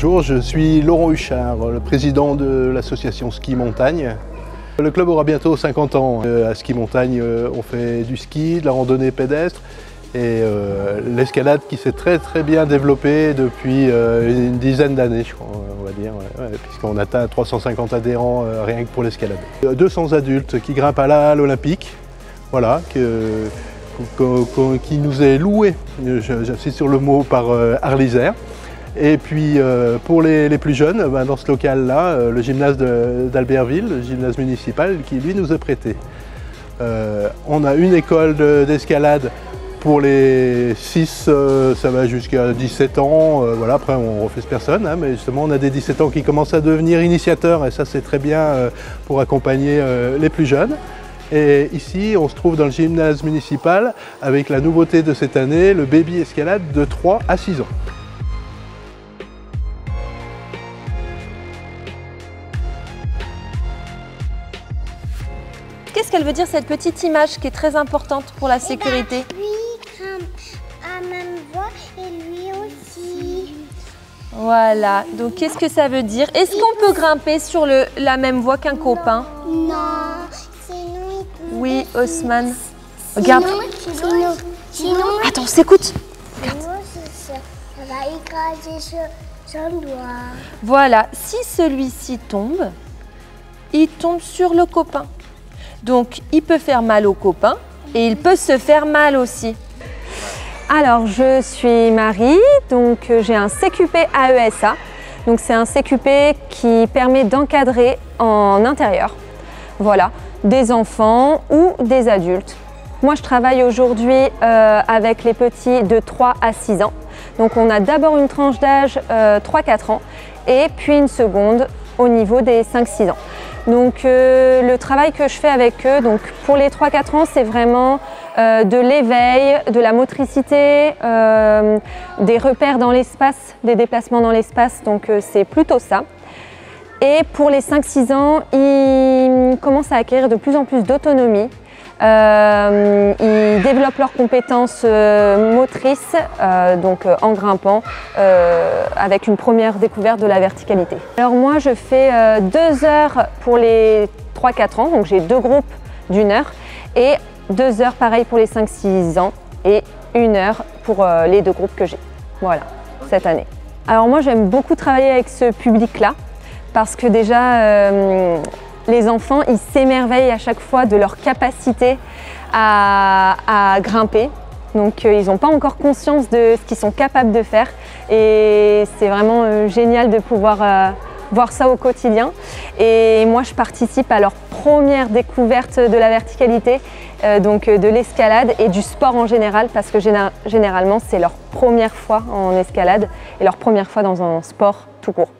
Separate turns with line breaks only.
Bonjour, je suis Laurent Huchard, le président de l'association Ski Montagne. Le club aura bientôt 50 ans. À Ski Montagne, on fait du ski, de la randonnée pédestre et l'escalade qui s'est très bien développée depuis une dizaine d'années, je crois, on va dire, puisqu'on atteint 350 adhérents rien que pour l'escalade. 200 adultes qui grimpent à la halle olympique, voilà, qui nous est loué, j'insiste sur le mot, par Arlisère. Et puis pour les plus jeunes, dans ce local-là, le gymnase d'Albertville, le gymnase municipal, qui lui nous est prêté. On a une école d'escalade pour les 6, ça va jusqu'à 17 ans, voilà, après on refuse personne, hein, mais justement on a des 17 ans qui commencent à devenir initiateurs et ça c'est très bien pour accompagner les plus jeunes. Et ici on se trouve dans le gymnase municipal avec la nouveauté de cette année, le baby escalade de 3 à 6 ans.
Qu'est-ce qu'elle veut dire cette petite image qui est très importante pour la sécurité?
Lui grimpe à la même voie et lui aussi.
Voilà, donc qu'est-ce que ça veut dire? Est-ce qu'on peut grimper sur la même voie qu'un copain?
Non, sinon il
Oui, Osman. Regarde.
Sinon,
Attends, s'écoute.
ça va écraser son doigt.
Voilà, si celui-ci tombe, il tombe sur le copain. Donc, il peut faire mal au copain et il peut se faire mal aussi.
Alors, je suis Marie, donc j'ai un CQP AESA. Donc, c'est un CQP qui permet d'encadrer en intérieur, voilà, des enfants ou des adultes. Moi, je travaille aujourd'hui avec les petits de 3 à 6 ans. Donc, on a d'abord une tranche d'âge 3-4 ans et puis une seconde au niveau des 5-6 ans. Donc le travail que je fais avec eux, donc pour les 3-4 ans, c'est vraiment de l'éveil, de la motricité, des repères dans l'espace, des déplacements dans l'espace, donc c'est plutôt ça. Et pour les 5-6 ans, ils commencent à acquérir de plus en plus d'autonomie. Ils développent leurs compétences motrices donc en grimpant avec une première découverte de la verticalité. Alors moi je fais 2 heures pour les 3-4 ans, donc j'ai 2 groupes d'1 heure et 2 heures pareil pour les 5-6 ans et 1 heure pour les 2 groupes que j'ai, voilà, cette année. Alors moi j'aime beaucoup travailler avec ce public-là parce que déjà les enfants, ils s'émerveillent à chaque fois de leur capacité à grimper. Donc ils n'ont pas encore conscience de ce qu'ils sont capables de faire. Et c'est vraiment génial de pouvoir voir ça au quotidien. Et moi, je participe à leur première découverte de la verticalité, donc de l'escalade et du sport en général, parce que généralement, c'est leur première fois en escalade et leur première fois dans un sport tout court.